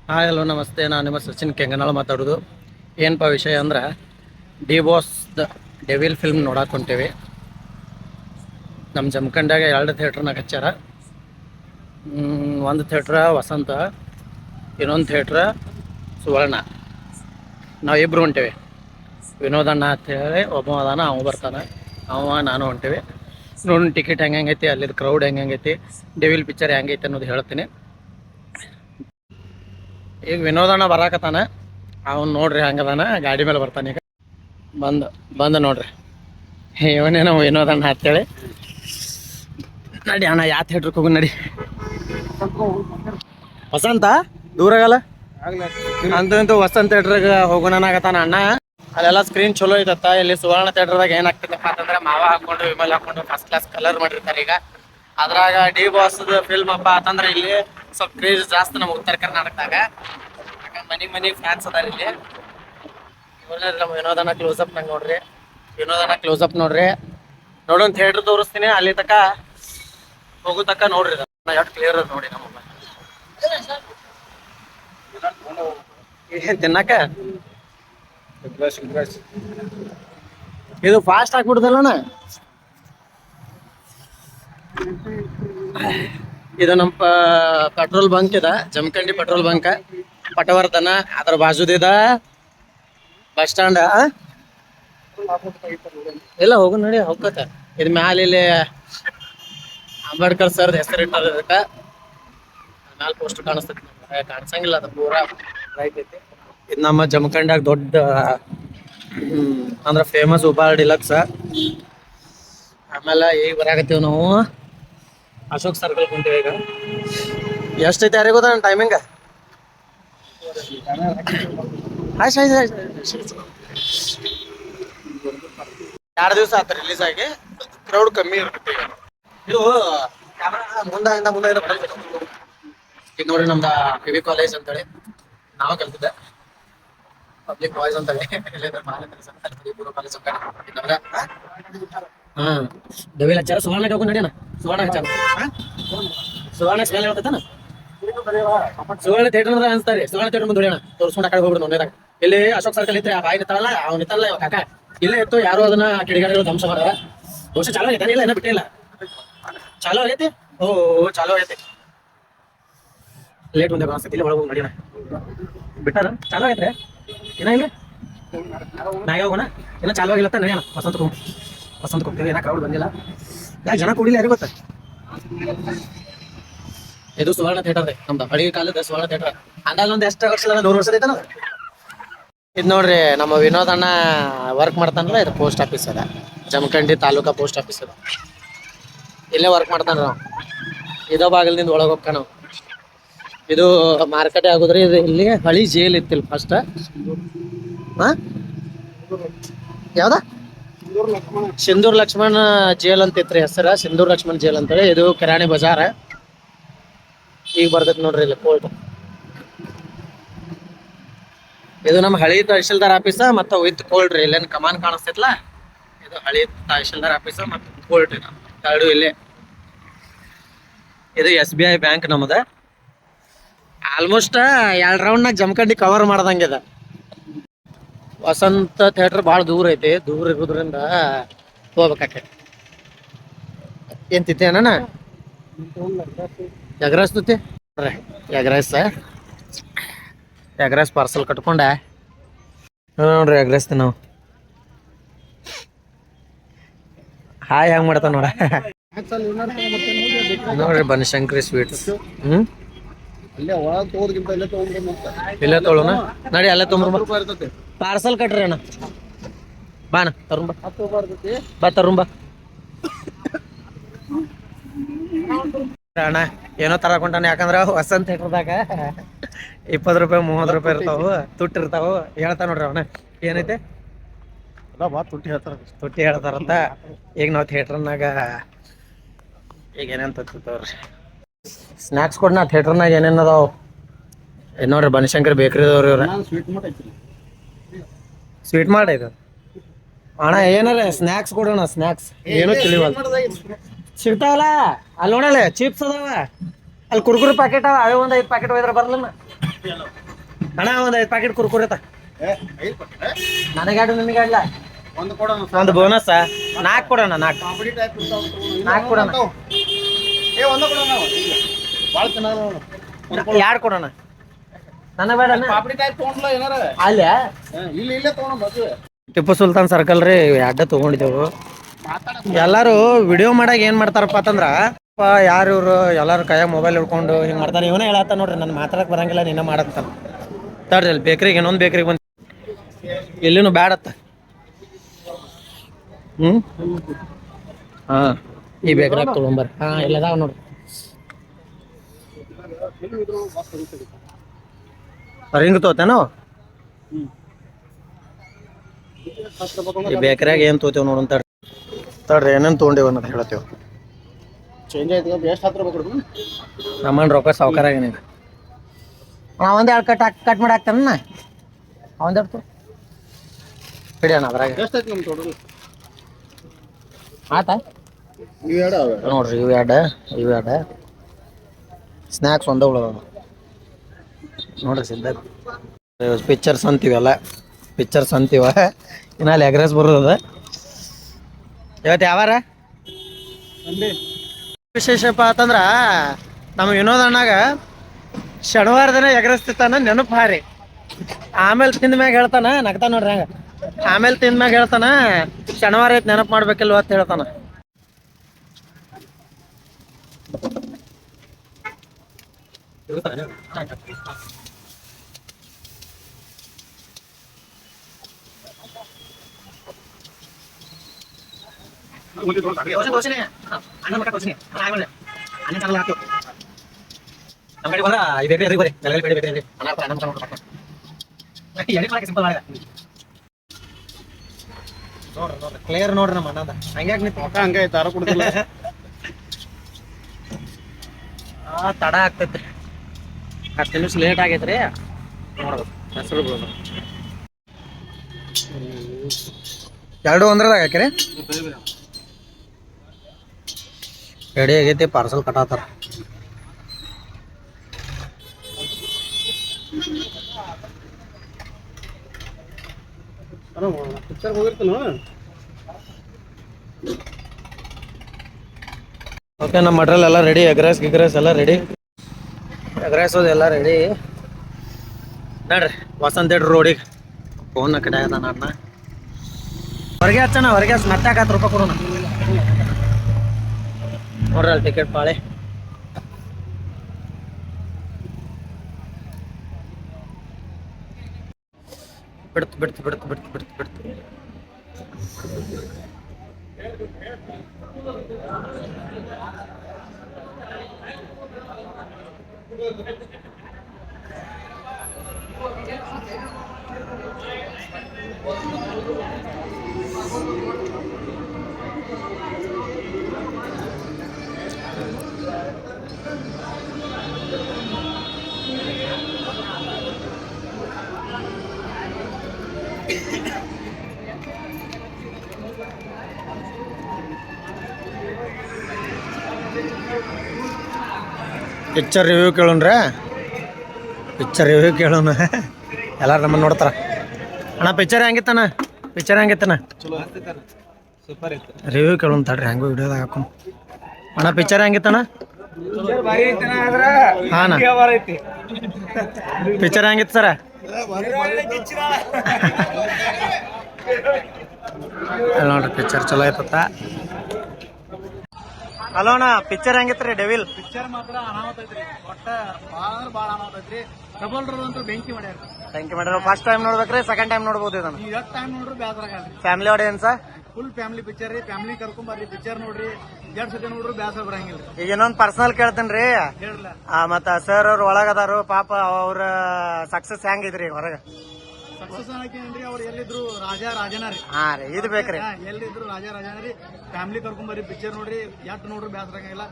Hi hello ನಮಸ್ತೆ. ನಾನು ನಿಮ್ಮ ಸಚಿನ್ ಕೆಂಗನಾಳ ಮಾತಾಡೋದು. ಏನಪ್ಪ ವಿಷಯ ಅಂದ್ರೆ D boss the devil film ನೋಡಕ್ಕೆ ಹೊಂಟೇವಿ. ನಮ್ಮ ಜಮಖಂಡಾಗ 2 ಥಿಯೇಟ್ರ್ನಾಗ ಹಚ್ಚಾರ. ಒಂದು ಥಿಯೇಟ್ರ ವಸಂತ, ಇನ್ನೊಂದು ಥಿಯೇಟ್ರ ಸುವರ್ಣ. ನಾವಿಬ್ಬರು ಹೊಂಟೇವಿ. ವಿನೋದಣ್ಣ ಅಂತೇಳಿ ಒಬ್ಬ ಅದಾನ, ಅವ ಬರ್ತಾನೆ, ನಾನು ಹೊಂಟೇವಿ. ನೋಡಿ ಟಿಕೆಟ್ ಹೆಂಗೈತಿ, ಅಲ್ಲಿದ್ದು ಕ್ರೌಡ್ ಹೆಂಗೈತಿ, ಡೆವಿಲ್ ಪಿಕ್ಚರ್ ಹೆಂಗೈತಿ ಅನ್ನೋದು ಹೇಳ್ತೀನಿ. ಈಗ ವಿನೋದಣ್ಣ ಬರಾಕತ್ತಾನ, ಅವ್ನು ನೋಡ್ರಿ ಹಂಗದಾನ, ಗಾಡಿ ಮೇಲೆ ಬರ್ತಾನೆ. ಈಗ ಬಂದ ನೋಡ್ರಿ, ಇವನೇನೋ ವಿನೋದಣ್ಣ ಅಂತೇಳಿ. ನಡಿ ಅಣ್ಣ, ಯಾವ ಥಿಯೇಟ್ರಿಗೆ ಹೋಗು ನಡಿ. ವಸಂತ ದೂರ ಆಗಲ್ಲ ಅಂತಂತೂ ವಸಂತ ಥಿಯೇಟ್ರಿಗೆ ಹೋಗೋಣನಾಗತ್ತಾನ ಅಣ್ಣ. ಅಲ್ಲೆಲ್ಲ ಸ್ಕ್ರೀನ್ ಚಲೋ ಐತತ್ತ. ಇಲ್ಲಿ ಸುವರ್ಣ ಥಿಯೇಟ್ರದಾಗ ಏನಾಗ್ತದಪ್ಪ ಅಂತಂದ್ರೆ ಮಾವ ಹಾಕೊಂಡು ವಿಮಲ್ ಹಾಕೊಂಡು ಫಸ್ಟ್ ಕ್ಲಾಸ್ ಕಲರ್ ಮಾಡಿರ್ತಾರೆ. ಈಗ ಅದ್ರಾಗ ಡಿ ಬಾಸ್ ಫಿಲ್ಮ್ ಹಬ್ಬ ಅಂತಂದ್ರೆ ಇಲ್ಲಿ ಸ್ವಲ್ಪ ಕ್ರೇಜ್ ಜಾಸ್ತಿ ನಮ್ಮ ಉತ್ತರ ಕರ್ನಾಟಕದಾಗ. ಮನಿ ಫ್ಯಾನ್ಸ್ ಅದಾರ ಇಲ್ಲಿ. ನಮ್ಮ ವಿನೋದನ ಕ್ಲೋಸಪ್ ನಂಗೆ ನೋಡ್ರಿ, ವಿನೋದನ ಕ್ಲೋಸಪ್ ನೋಡ್ರಿ. ನೋಡೋಣ ಥಿಯೇಟ್ರ್ ತೋರಿಸ್ತೀನಿ, ಅಲ್ಲಿ ತಕ ಹೋಗೋ ತಕ ನೋಡ್ರಿ. ಎಷ್ಟು ಕ್ಲಿಯರ್ ಅದ ನೋಡಿ ನಮ್ಮ ಏನ್ ತಿನ್ನಕ. ಇದು ಫಾಸ್ಟ್ ಆಗ್ಬಿಡ್ದಲ್ಲಣ್ಣ. ಇದು ನಮ್ಮ ಪೆಟ್ರೋಲ್ ಬಂಕ್ ಇದೆ, ಜಮಖಂಡಿ ಪೆಟ್ರೋಲ್ ಬಂಕ್, ಪಟವರ್ಧನ. ಅದ್ರ ಬಾಜುದಿದ ಬಸ್ ಸ್ಟ್ಯಾಂಡ್. ಇಲ್ಲ ಹೋಗು ನೋಡಿ, ಹೋಗ್ಕತ್ತ. ಇದು ಮ್ಯಾಲ ಇಲ್ಲಿ ಅಂಬೇಡ್ಕರ್ ಸರ್ ಹೆಸರು ಇಟ್ಟಾರ. ಇದಕ್ಕೆ ಮ್ಯಾಲ ಪೋಸ್ಟ್ ಕಾಣಿಸ್ತೈತಿ, ಕಾಣಿಸಂಗಿಲ್ಲ, ಅದು ಪೂರಾ ರೈಟ್ ಐತಿ. ಇದು ನಮ್ಮ ಜಮಖಂಡಾಗ ದೊಡ್ಡ ಅಂದ್ರೆ ಫೇಮಸ್ ಉಪಾರ್ ಡಿಲಕ್ಸ್. ಆಮೇಲೆ ಈಗ ಬರಾಕತ್ತೀವಿ ನಾವು ಅಶೋಕ್ ಸರ್ಕಲ್ ಕುಂತೀವಿ. ಈಗ ಎಷ್ಟೈತಿ ಯಾರಿಗೆ ಗೊತ್ತ ಟೈಮಿಂಗ್? ಆಯ್ತು 2 ದಿವಸ ಆತ ರಿಲೀಸ್ ಆಗಿ, ಕ್ರೌಡ್ ಕಮ್ಮಿ ಇರ್ತೈತಿ. ಇದು ಕ್ಯಾಮ್ರಾ ಮುಂದೆ ಈಗ ನೋಡ್ರಿ, ನಮ್ದ PV ಕಾಲೇಜ್ ಅಂತೇಳಿ ನಾವು ಕಲ್ತಿದ್ದೆ, ಪಬ್ಲಿಕ್ ಬಾಯ್ಸ್ ಅಂತೇಳಿ. ಡೆವಿಲ್ ಹಚ್ಚಾರ. ಸುವರ್ಣ ಹೋಗು ನಡಿಯಣ, ಸುವರ್ಣ ಹಚ್ಚಾರ. ಸುವರ್ಣ ಸ್ಮೆಲ್ ಹೇಳ್ತಾನ. ಸುವರ್ಣ ಥಿಯೇಟರ್ ಅಂದ್ರೆ ಅನ್ಸ್ತಾರೆ. ಸುವರ್ಣ ಥಿಯೇಟರ್ ಮುಂದೆ ಹೊಡಿಯೋಣ, ತೋರಿಸ್ಕೊಂಡು ಆ ಕಡೆ ಹೋಗ್ಬಿಡು. ನೋಡಿದಾಗ ಇಲ್ಲಿ ಅಶೋಕ್ ಸರ್ಕಲ್ ಇತ್ತು, ಆ ಬಾಯಿ ನಿಂತಾರಲ್ಲ, ಅವ್ನು ನಿಂತಲ್ಲ ಇವಾಗ ಕಾಕ, ಇಲ್ಲೇ ಇತ್ತು. ಯಾರು ಅದನ್ನ ಕಿಡಿಗಾಡಿಗಳು ಧ್ವಂಸ ಮಾಡ್ಯಾರ. ಬಹುಶಃ ಚಾಲೋ ಆಗೈತೆ, ಇಲ್ಲ ಏನೋ ಬಿಟ್ಟಿಲ್ಲ. ಚಾಲೋ ಆಗೈತಿ, ಚಾಲೋ ಆಗೈತಿ. ಲೇಟ್ ಮುಂದೆ ಕಾಣಿಸ್ತೈತಿ, ಇಲ್ಲಿ ಒಳಗೆ ಹೋಗಿ ನಡಿಯೋಣ. ಬಿಟ್ಟಾರ ಚಾಲೋ ಆಗೈತ್ರಿ, ಏನ ಇಲ್ಲ ಮ್ಯಾಗ ಹೋಗೋಣ. ಏನೋ ಚಾಲೋ ಆಗಿಲ್ಲತ್ತ, ನಡೆಯೋಣ. ವಸಂತ ಹೋಗ್ತೀವಿ. ಏನೋ ಕ್ರೌಡ್ ಬಂದಿಲ್ಲ, ಯಾಕೆ ಜನ ಕೂಡಿಲ್ಲ ಯಾರಿಗೆ ಗೊತ್ತ. ಇದು ಸುವರ್ಣ ಥಿಯೇಟರ್ ರೀ, ನಮ್ದು ಹಳಿ ಕಾಲದ ಸುವರ್ಣ ಥಿಯೇಟರ್. ಅಂದಾಜ್ ಎಷ್ಟು ವರ್ಷ, 100 ವರ್ಷ ಐತನ. ಇದು ನೋಡ್ರಿ, ನಮ್ಮ ವಿನೋದಣ್ಣ ವರ್ಕ್ ಮಾಡ್ತಾನಲ್ಲ, ಇದು ಪೋಸ್ಟ್ ಆಫೀಸ್ ಅದ, ಜಮಖಂಡಿ ತಾಲೂಕಾ ಪೋಸ್ಟ್ ಆಫೀಸ್ ಅದ. ಇಲ್ಲೇ ವರ್ಕ್ ಮಾಡ್ತಾನ ನಾವು. ಇದೋ ಬಾಗಿಲಿಂದ ಒಳಗೆ ಹೋಗ್ಕ ನಾವು. ಇದು ಮಾರ್ಕೆಟ್ ಆಗುದ್ರಿ. ಇದು ಇಲ್ಲಿ ಹಳಿ ಜೈಲ್ ಇತ್ತಿಲ್ಲ ಫಸ್ಟ್. ಯಾವ್ದ ಸಿಂಧೂರ್ ಲಕ್ಷ್ಮಣ್ ಜೇಲ್ ಅಂತ ಇತ್ರಿ ಹೆಸರ, ಸಿಂಧೂರ್ ಲಕ್ಷ್ಮಣ್ ಜೇಲ್ ಅಂತೇಳಿ. ಇದು ಕಿರಾಣಿ ಬಜಾರ. ಈಗ ಬರ್ತೈತಿ ನೋಡ್ರಿ ಇಲ್ಲಿ ಕೋರ್ಟ್. ಇದು ನಮ್ಮ ಹಳಿ ತಹಶೀಲ್ದಾರ್ ಆಫೀಸ ಮತ್ತು ವಿತ್ ಕೋರ್ಟ್ ರೀ. ಇಲ್ಲೇನು ಕಮಾನ್ ಕಾಣಿಸ್ತೈತ್ಲ, ಇದು ಹಳಿ ತಹಶೀಲ್ದಾರ್ ಆಫೀಸ ಮತ್ತು ಕೋರ್ಟ್ ಎರಡು ಇಲ್ಲೇ. ಇದು SBI ಬ್ಯಾಂಕ್ ನಮ್ಮದ. ಆಲ್ಮೋಸ್ಟ್ 2 ರೌಂಡ್ನಾಗ ಜಮಖಂಡಿ ಕವರ್ ಮಾಡ್ದಂಗಿದೆ. ವಸಂತ ಥಿಯೇಟರ್ ಭಾಳ ದೂರ ಐತಿ, ದೂರ ಇರೋದ್ರಿಂದ ಹೋಗ್ಬೇಕಾಕೈತಿ. ಏನ್ ತಿಂತಿ ಅಣ್ಣ? ಎಗ್ ರೈಸ್ ತಿಂತಿ? ಎಗ್ ರೈಸ್ ಪಾರ್ಸಲ್ ಕಟ್ಕೊಂಡೆ ನೋಡ್ರಿ. ಎಗ್ ರೈಸ್ ನಾವು ಹಾಯ್ ಹೆಂಗ್ ಮಾಡ್ತಾನ ನೋಡ ನೋಡ್ರಿ. ಬನಶಂಕರಿ ಸ್ವೀಟ್ಸ್. ಇಲ್ಲೇ ತೊಗೊಳೋಣ ನಡಿ, ಅಲ್ಲೇ ತೊಗೊಂಬ. ಪಾರ್ಸಲ್ ಕಟ್ರಿ ಅಣ್ಣ, ಬಾಣ ತರುಂಬ, ಬಾ ತರುಂಬ. ಅಣ್ಣ ಏನೋ ತರಕೊಂಟಾನ, ಯಾಕಂದ್ರ ವಸಂತ ಥಿಯೇಟರ್ದಾಗ 20 ರೂಪಾಯಿ 30 ರೂಪಾಯಿ ಇರ್ತಾವು, ತುಟ್ಟಿ ಇರ್ತಾವು. ಹೇಳ್ತಾ ನೋಡ್ರಿ ಅವನ ಏನೈತೆ ತುಟ್ಟಿ ಹೇಳ್ತಾರಂತ. ಈಗ ನಾವು ಥಿಯೇಟರ್ನಾಗ ಈಗ ಏನೇನು ತರ್ತಿರ್ತವ್ರಿ ಸ್ನ್ಯಾಕ್ಸ್ ಕೊಡ್ನ. ಥಿಯೇಟರ್ನಾಗ ಏನೇನು ಅದಾವ ನೋಡ್ರಿ. ಬನಶಂಕರಿ ಬೇಕ್ರಿದವ್ರಿ ಇವ್ರ. ಸ್ವೀಟ್ ಮಾಡೈದು ಅಣ್ಣ, ಏನಾರ ಸ್ನ್ಯಾಕ್ಸ್ ಕೊಡೋಣ. ಸ್ನ್ಯಾಕ್ಸ್ ಏನೋ ತಿಳಿವಲ್ಲ, ಸಿಗ್ತಾವಲ್ಲ ಅಲ್ಲಿ ನೋಡಲ್ಲ. ಚಿಪ್ಸ್ ಅದಾವ ಅಲ್ಲಿ, ಕುರ್ಕುರಿ ಪ್ಯಾಕೆಟ್ ಅವ, ಅವೇ 1 5 ಪ್ಯಾಕೆಟ್ ಒಯ್ದ್ರ ಬರ್ಲನ್ನ. ಅಣ್ಣ ಒಂದು 5 ಪ್ಯಾಕೆಟ್ ಕುರ್ಕುರೆ ನನಗಾಡು ನಿನಗಾಡ್ಲ ಒಂದು ಬೋನಸ್ 4 ಕೊಡೋಣ 4 ಕೊಡೋಣ 2 ಕೊಡೋಣ ನನಗೆ ಬೇಡ ಅಲ್ಲೇ ಟಿಪ್ಪು ಸುಲ್ತಾನ್ ಸರ್ಕಲ್ ರೀ ಅಡ್ಡ ತಗೊಂಡಿದ್ದೆವು. ಎಲ್ಲಾರು ವಿಡಿಯೋ ಮಾಡಾಗ ಏನ್ ಮಾಡ್ತಾರಪ್ಪ ಅಂತಂದ್ರ ಯಾರು ಇವ್ರು ಎಲ್ಲಾರು ಕೈಯಾಗ ಮೊಬೈಲ್ ಹಿಡ್ಕೊಂಡು ಹಿಂಗ್ ಮಾಡ್ತಾನೆ. ಇವನೇ ಹೇಳತ್ತ ನೋಡ್ರಿ ನನ್ ಮಾತಾಡಕ್ ಬರಂಗಿಲ್ಲ ನಿನ್ನ ಮಾಡತ್ತ ತಡ್ರಿ. ಅಲ್ಲಿ ಬೇಕ್ರಿಗೆ ಇನ್ನೊಂದು ಬೇಕ್ರಿಗೆ ಬಂದ ಇಲ್ಲಿನೂ ಬ್ಯಾಡತ್ತ. ಹಾ ಈ ಬೇಕ್ರಾಗ ತಗೊಂಬರ್. ಹಾ ಇಲ್ಲದಾವ ನೋಡ್ರಿ ಹಿಂಗ ತೋತೇನೋ ಈ ಬೇಕ್ರಾಗ ಏನ್ ತೋತೇವ್ ನೋಡೋಣ ತಡ್ರಿ. ಏನೇನ್ ತೊಗೊಂಡೇವ ಅನ್ನೋದು ಹೇಳ್ತೇವ. ನಮ್ಮನ್ ರೊಕ್ಕ ಸಾವುಕಾರ ಏನಿದೆ ಒಂದ್ 2 ಕಟ್ ಮಾಡಿ ಹಾಕ್ತಾನ ಅವಂದೆಡ್ತು ಹಿಡಿಯೋಣ ಅದ್ರಾಗ ಆತಾ ನೋಡ್ರಿ. ಇವು ಎರಡು ಸ್ನ್ಯಾಕ್ಸ್ ಒಂದೇ ಉಳದ ನೋಡ್ರಿ. ಸಿದ್ಧ ಪಿಕ್ಚರ್ಸ್ ಅಂತೀವಲ್ಲ ಪಿಕ್ಚರ್ಸ್ ಅಂತೀವ. ಇನ್ನಲ್ಲಿ ಎಗ್ರೆಸ್ ಬರೋದ ಇವತ್ತು ಯಾವಾರ ವಿಶೇಷಪ್ಪ ಅಂತಂದ್ರ ನಮ್ಮ ವಿನೋದ ಅಣ್ಣಾಗ ಶನಿವಾರ ದಿನ ಎಗರಸ್ತಿತ್ತಾನ ನೆನಪು ಹಾರಿ. ಆಮೇಲೆ ತಿಂದ ಮ್ಯಾಗ ಹೇಳ್ತಾನ ನಗ್ತಾ ನೋಡ್ರಿ ಹಂಗ. ಆಮೇಲೆ ತಿಂದ ಮ್ಯಾಗ ಹೇಳ್ತಾನ ಶನಿವಾರ ಐತಿ ನೆನಪು ಮಾಡ್ಬೇಕಿಲ್ವ ಅಂತ ಹೇಳ್ತಾನ. ಕ್ಲಿಯರ್ ನೋಡ್ರಿ ನಮ್ಮ ಅಣ್ಣದ ಹಂಗೆ ದಾರ ಕುಡ್ದಿಲ್ಲ. ತಡ ಆಗ್ತೈತ್ರಿ 10 ನಿಮಿಷ ಲೇಟ್ ಆಗೈತ್ರಿ ನೋಡ್ಬೇಕು. ಹೆಸರು ಎರಡು ಒಂದ್ರದಾಗ ಹಾಕಿರಿ ರೆಡಿ ಆಗೈತಿ. ಪಾರ್ಸಲ್ ಕಟಾತಾರ. ಓಕೆ ನಮ್ಮ ಮಟ್ರಿಯಲ್ ಎಲ್ಲ ರೆಡಿ. ಎಗ್ರೆಸ್ ಗಿಗ್ರೆಸ್ ಎಲ್ಲ ರೆಡಿ. ಎಗ್ರೆಸೋದು ಎಲ್ಲ ರೆಡಿ ನೋಡ್ರಿ. ವಸಂತ ಥಿಯೇಟರ್ ರೋಡಿಗೆ ಫೋನ್ ಕಡೆ ಅದ ನನ್ನ ಹೊರಗೆ ಹಚ್ಚಣ. ಹೊರಗೆ ಮತ್ತೆ 10 ರೂಪಾಯಿ ಕೊಡೋಣ ನೋಡ್ರಿ. ಅಲ್ಲಿ ಟಿಕೆಟ್ ಪಾಳೆ ಬಿಡ್ತು. ಪಿಕ್ಚರ್ ರಿವ್ಯೂ ಕೇಳೋಣ್ರಿ. ಎಲ್ಲಾರು ನಮ್ಮನ್ನ ನೋಡ್ತಾರ. ಅಣ್ಣ ಪಿಕ್ಚರ್ ಹೆಂಗಿತ್ತಣ್ಣ? ರಿವ್ಯೂ ಕೇಳೋಣ ತಡ್ರಿ. ಹೆಂಗೋ ವಿಡಿಯೋದಾಗ ಹಾಕೊಂಡು ಅಣ್ಣ ಪಿಕ್ಚರ್ ಹೆಂಗಿತ್ತಣ್ಣ? ಹಾಂ ಪಿಕ್ಚರ್ ಹೆಂಗಿತ್ತು ಸರ? ನೋಡ್ರಿ ಪಿಕ್ಚರ್ ಚಲೋ ಐತತ್ತ. ಹಲೋ ಅಣ್ಣ ಪಿಕ್ಚರ್ ಹೆಂಗಿತ್ರಿ ಡೆವಿಲ್? ಪಿಕ್ಚರ್ ಮಾತ್ರ ಅನಾಹುತ ಐತ್ರಿ. ಒಟ್ಟ ಭಾಳ ಅನಾಹುತ ಐತ್ರಿ. ಡಬಲ್ ರೋಲ್ ಅಂತೂ ಬೆಂಕಿ ಮಾಡ್ಯಾರ. ಫಸ್ಟ್ ಟೈಮ್ ನೋಡ್ಬೇಕ್ರಿ ಸೆಕೆಂಡ್ ಟೈಮ್ ನೋಡ್ಬೋದು ಇದನ್ನ? ನೀವು ಎಷ್ಟು ಟೈಮ್ ನೋಡ್ರಿ ಬೇಸರ ಆಗಲ್ರಿ. Family audience full family picture ರೀ. ಫ್ಯಾಮಿಲಿ ಕರ್ಕೊಂಡ್ ಬರ್ರಿ ಪಿಕ್ಚರ್ ನೋಡ್ರಿ. 2 ಸತಿ ನೋಡ್ರಿ ಬೇಸರ ಬರಂಗಿಲ್ಲ. ಈಗ ಇನ್ನೊಂದು ಪರ್ಸನಲ್ ಕೇಳ್ತೇನ್ರಿ. ಹೇಳ್ರಲ್ಲ. ಮತ್ತ ಸರ್ ಅವ್ರ ಒಳಗದಾರು ಪಾಪ ಅವ್ರ ಸಕ್ಸಸ್ ಹೆಂಗಿದ್ರಿ ಹೊರಗ? ಸಕ್ಸಸ್ ಅನ್ನಕೇನ್ರಿ ಅವ್ರು ಎಲ್ಲಿದ್ರು ರಾಜನ ರೀ. ಹಾ ರೀ ಇದು ಬೇಕ್ರಿ. ಎಲ್ಲಿದ್ರು ರಾಜನ ರೀ. ಫ್ಯಾಮಿಲಿ ಕರ್ಕೊಂಡ್ ಬರ್ರಿ ಪಿಕ್ಚರ್ ನೋಡ್ರಿ. ಎಷ್ಟು ನೋಡ್ರಿ ಬೇಸರ ಆಗಂಗಿಲ್ಲ.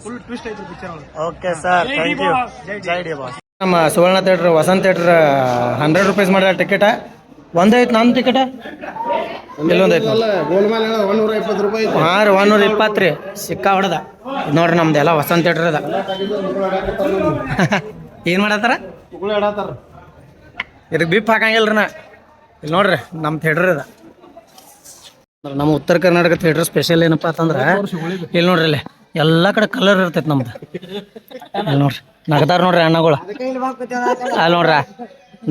ಫುಲ್ ಟ್ವಿಸ್ಟ್ ಐತ್ರಿ ಪಿಕ್ಚರ್ ಒಳಗೆ. Okay sir thank you. ಜೈ ಡಿ ಬಾಸ್. ನಮ್ಮ Suvarna theatre Vasanta theatre 100 rupees ಮಾಡ್ಯಾರ ಟಿಕೆಟ್. ಒಂದೈತ್ ನನ್ನ ಟಿಕೆಟ್ ಇಲ್ಲೊಂದೈತಿ. ಹಾಂ ರೀ 120 ರೀ. ಸಿಕ್ಕಾ ಹೊಡೆದ ನೋಡ್ರಿ. ನಮ್ದೆಲ್ಲ ವಸಂತ ಥಿಯೇಟರ್ ಅದ. ಏನು ಮಾಡತ್ತಾರ ಉಗುಳು ಆಡತ್ತಾರ. ಇದಕ್ಕೆ ಬಿಪ್ ಹಾಕಂಗಿಲ್ರಿ ನಾ. ಇಲ್ಲಿ ನೋಡ್ರಿ ನಮ್ಮ ಥಿಯೇಟರ್ ಇದೆ. ನಮ್ಮ ಉತ್ತರ ಕರ್ನಾಟಕ ಥಿಯೇಟರ್ ಸ್ಪೆಷಲ್ ಏನಪ್ಪ ಅಂತಂದ್ರೆ ಇಲ್ಲಿ ನೋಡ್ರಿ ಇಲ್ಲಿ ಎಲ್ಲ ಕಡೆ ಕಲರ್ ಇರ್ತೈತೆ ನಮ್ದು. ಇಲ್ಲಿ ನೋಡ್ರಿ ನಗತಾರ ನೋಡ್ರಿ ಅಣ್ಣಗಳು. ಅಲ್ಲಿ ನೋಡ್ರ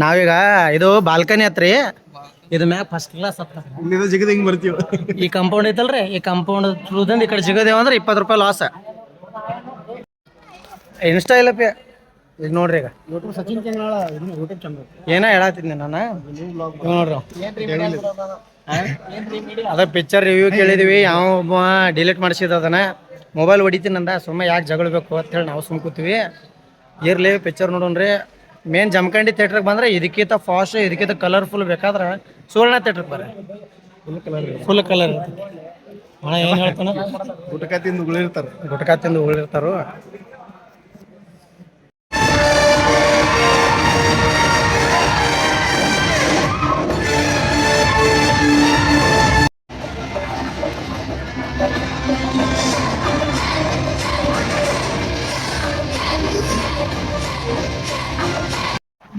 ನಾವೀಗ ಇದು ಬಾಲ್ಕನಿ ಹತ್ರಿ, ಇದು ಮ್ಯಾಗ ಫಸ್ಟ್ ಕ್ಲಾಸ್ ಹತ್ತ. ಇಲ್ಲಿಂದ ಜಿಗದ ಹಿಂಗೆ ಬರ್ತೀವಿ. ಈ ಕಾಂಪೌಂಡ್ ಐತಲ್ರಿ, ಈ ಕಾಂಪೌಂಡ್ ಥ್ರೂದಿಂದ ಈ ಕಡೆ ಸಿಗೋದೇವ ಅಂದ್ರೆ 20 ರೂಪಾಯಿ ಲಾಸ್. ಇನ್ಸ್ಟಾ ಇಲ್ಲಪ್ಪ ಈಗ ನೋಡ್ರಿ. ಈಗ ಯೂಟ್ಯೂಬ್ ಸಚಿನ್ ಕೆಂಗನಾಳ ಯೂಟ್ಯೂಬ್ ಚಾನಲ್ ಏನ ಹೇಳತ್ತಿದ್ದೆ ನಾನು. ನೋಡ್ರಿ ಅದ ಪಿಕ್ಚರ್ ರಿವ್ಯೂ ಕೇಳಿದ್ವಿ, ಯಾವ ಒಬ್ಬ ಡಿಲೀಟ್ ಮಾಡಿಸಿದ ಅದನ್ನ. ಮೊಬೈಲ್ ಹೊಡಿತೀನಂದ, ಸುಮ್ಮನೆ ಯಾಕೆ ಜಗಳಬೇಕು ಅಂತೇಳಿ ನಾವು ಸುಮ್ ಕೂತೀವಿ. ಇರ್ಲಿ ಪಿಕ್ಚರ್ ನೋಡೋಣ್ರಿ. ಮೇನ್ ಜಮಖಂಡಿ ಥಿಯೇಟ್ರಿಗೆ ಬಂದ್ರೆ ಇದಕ್ಕಿಂತ ಫಾಸ್ಟ್, ಇದಕ್ಕಿಂತ ಕಲರ್ಫುಲ್ ಬೇಕಾದ್ರೆ ಸುವರ್ಣ ಥಿಯೇಟ್ರಿಗೆ ಬರ್ರಿ. ಫುಲ್ ಕಲರ್ ಇರ್ತೈತಿ. ಹಣ ಏನು ಹೇಳ್ತಾನ, ಗುಟಕ ತಿಂದು ಉಗುಳಿರ್ತಾರೆ. ಗುಟ್ಕಾ ತಿಂದು ಉಳಿರ್ತಾರು.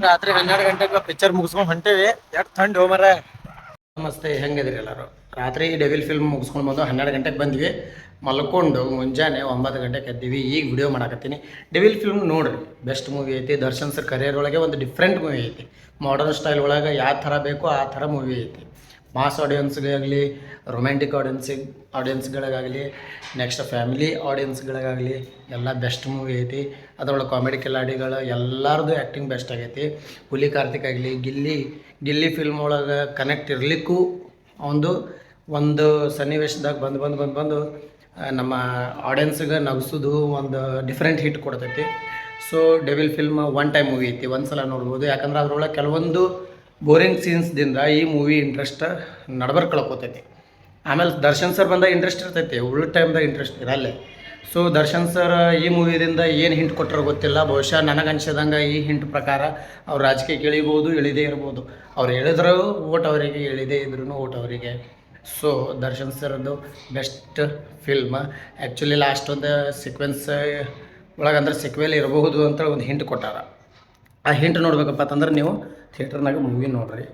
ರಾತ್ರಿ 12 ಗಂಟೆಗೆ ಪಿಕ್ಚರ್ ಮುಗಿಸ್ಕೊಂಡು ಹೊಂಟೇವಿ. ಎಷ್ಟು ಥಂಡ್ ಹೋಮರ. ನಮಸ್ತೆ, ಹೆಂಗಿದ್ರಿ ಎಲ್ಲರೂ? ರಾತ್ರಿ ಡೆವಿಲ್ ಫಿಲ್ಮ್ ಮುಗಿಸ್ಕೊಂಡು ಬಂದು 12 ಗಂಟೆಗೆ ಬಂದ್ವಿ. ಮಲ್ಕೊಂಡು ಮುಂಜಾನೆ 9 ಗಂಟೆಗೆ ಎದ್ದೀವಿ. ಈಗ ವಿಡಿಯೋ ಮಾಡಕತ್ತೀನಿ. ಡೆವಿಲ್ ಫಿಲ್ಮ್ ನೋಡ್ರಿ, ಬೆಸ್ಟ್ ಮೂವಿ ಐತಿ. ದರ್ಶನ್ ಸರ್ ಕರಿಯರ್ ಒಳಗೆ ಒಂದು ಡಿಫ್ರೆಂಟ್ ಮೂವಿ ಐತಿ. ಮಾಡರ್ನ್ ಸ್ಟೈಲ್ ಒಳಗೆ ಯಾವ ಥರ ಬೇಕೋ ಆ ಥರ ಮೂವಿ ಐತಿ. ಮಾಸ್ ಆಡಿಯನ್ಸ್ಗಾಗಲಿ, ರೊಮ್ಯಾಂಟಿಕ್ ಆಡಿಯನ್ಸ್ಗಳಿಗಾಗಲಿ, ನೆಕ್ಸ್ಟ್ ಫ್ಯಾಮಿಲಿ ಆಡಿಯನ್ಸ್ಗಳಿಗಾಗಲಿ ಎಲ್ಲ ಬೆಸ್ಟ್ ಮೂವಿ ಐತಿ. ಅದರೊಳಗೆ ಕಾಮಿಡಿ ಕಿಲಾಡಿಗಳು ಎಲ್ಲರದು ಆ್ಯಕ್ಟಿಂಗ್ ಬೆಸ್ಟ್ ಆಗೈತಿ. ಹುಲಿ ಕಾರ್ತಿಕ್ ಆಗಲಿ, ಗಿಲ್ಲಿ ಫಿಲ್ಮ್ ಒಳಗೆ ಕನೆಕ್ಟ್ ಇರಲಿಕ್ಕೂ ಒಂದು ಸನ್ನಿವೇಶದಾಗ ಬಂದು ನಮ್ಮ ಆಡಿಯನ್ಸ್ಗೆ ನಗಿಸೋದು ಒಂದು ಡಿಫ್ರೆಂಟ್ ಹಿಟ್ ಕೊಡ್ತೈತಿ. So devil film one time movie ಐತಿ, ಒಂದು ಸಲ ನೋಡ್ಬೋದು. ಯಾಕಂದ್ರೆ ಅದ್ರೊಳಗೆ ಕೆಲವೊಂದು ಬೋರಿಂಗ್ ಸೀನ್ಸ್ದಿಂದ ಈ ಮೂವಿ ಇಂಟ್ರೆಸ್ಟ್ ಕಳ್ಕೊತೈತಿ. ಆಮೇಲೆ ದರ್ಶನ್ ಸರ್ ಬಂದಾಗ ಇಂಟ್ರೆಸ್ಟ್ ಇರ್ತೈತಿ, ಉಳ್ಳ ಟೈಮ್ದಾಗ ಇಂಟ್ರೆಸ್ಟ್ ಇರಲ್ಲೇ. ಸೊ ದರ್ಶನ್ ಸರ್ ಈ ಮೂವಿದಿಂದ ಏನು ಹಿಂಟ್ ಕೊಟ್ಟರೋ ಗೊತ್ತಿಲ್ಲ. ಬಹುಶಃ ನನಗನ್ಸಿದಂಗೆ ಈ ಹಿಂಟ್ ಪ್ರಕಾರ ಅವ್ರು ರಾಜಕೀಯಕ್ಕೆ ಇಳಿಬೋದು, ಇಳಿದೇ ಇರ್ಬೋದು. ಅವ್ರು ಹೇಳಿದ್ರು ಓಟ್ ಅವರಿಗೆ, ಇಳಿದೇ ಇದ್ರೂ ಓಟ್ ಅವರಿಗೆ. ಸೊ ದರ್ಶನ್ ಸರ್ದು ಬೆಸ್ಟ್ ಫಿಲ್ಮ್. ಆ್ಯಕ್ಚುಲಿ ಲಾಸ್ಟ್ ಒಂದು ಸೀಕ್ವೆನ್ಸ್ ಒಳಗಂದ್ರೆ ಸಿಕ್ವೆಲ್ ಇರಬಹುದು ಅಂತ ಒಂದು ಹಿಂಟ್ ಕೊಟ್ಟಾರ. ಆ ಹಿಂಟ್ ನೋಡ್ಬೇಕಪ್ಪ ಅಂತಂದ್ರೆ ನೀವು ಥಿಯೇಟರ್ನಾಗ ಮೂವಿ ನೋಡ್ರಿ.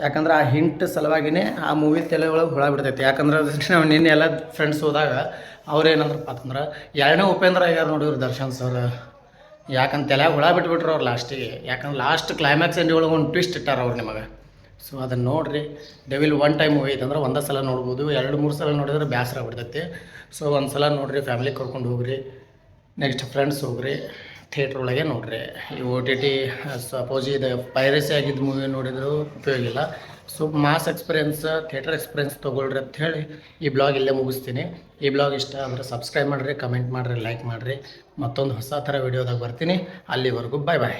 ಯಾಕಂದ್ರೆ ಆ ಹಿಂಟ್ ಸಲುವಾಗಿಯೇ ಆ ಮೂವಿ ತಲೆ ಒಳಗೆ ಹುಳ ಬಿಡ್ತೈತಿ. ಯಾಕಂದ್ರೆ ನಾವು ನಿನ್ನೆ ಎಲ್ಲ ಫ್ರೆಂಡ್ಸ್ ಹೋದಾಗ ಅವ್ರೇನಂದ್ರಪ್ಪ ಅಂತಂದ್ರೆ 2ನೇ ಉಪೇಂದ್ರ ಆಗ್ಯಾರ ನೋಡಿವ್ರು ದರ್ಶನ್ ಸರ್. ಯಾಕಂತ ತಲೆ ಹುಳ ಬಿಟ್ಬಿಟ್ರು ಅವ್ರು ಲಾಸ್ಟಿಗೆ. ಯಾಕಂದ್ರೆ ಲಾಸ್ಟ್ ಕ್ಲೈಮ್ಯಾಕ್ಸ್ ಎಂಡ್ ಒಳಗೆ ಒಂದು ಟ್ವಿಸ್ಟ್ ಇಟ್ಟಾರ ಅವ್ರು ನಿಮಗೆ. ಸೊ ಅದನ್ನು ನೋಡಿರಿ. ಡೆವಿಲ್ ಒನ್ ಟೈಮ್ ಮೂವಿ ಐತಂದ್ರೆ ಒಂದೇ ಸಲ ನೋಡ್ಬೋದು. 2-3 ಸಲ ನೋಡಿದ್ರೆ ಬೇಸರ ಆಗ್ಬಿಡ್ತೈತಿ. ಸೊ ಒಂದು ಸಲ ನೋಡಿರಿ, ಫ್ಯಾಮಿಲಿ ಕರ್ಕೊಂಡು ಹೋಗ್ರಿ, ನೆಕ್ಸ್ಟ್ ಫ್ರೆಂಡ್ಸ್ ಹೋಗ್ರಿ, ಥಿಯೇಟ್ರ್ ಒಳಗೆ ನೋಡ್ರಿ. ಈ OTT ಸಪೋಸ್ ಇದು ಪೈರಸಿ ಆಗಿದ್ದ ಮೂವಿ ನೋಡಿದ್ರು ಉಪಯೋಗ ಇಲ್ಲ. So mass experience, theatre experience ತೊಗೊಳ್ರಿ ಅಂತ ಹೇಳಿ ಈ ಬ್ಲಾಗ್ ಇಲ್ಲೇ ಮುಗಿಸ್ತೀನಿ. ಈ ಬ್ಲಾಗ್ ಇಷ್ಟ ಅಂದರೆ ಸಬ್ಸ್ಕ್ರೈಬ್ ಮಾಡಿರಿ, ಕಮೆಂಟ್ ಮಾಡಿರಿ, ಲೈಕ್ ಮಾಡಿರಿ. ಮತ್ತೊಂದು ಹೊಸ ಥರ ವೀಡಿಯೋದಾಗ ಬರ್ತೀನಿ. ಅಲ್ಲಿವರೆಗೂ ಬಾಯ್.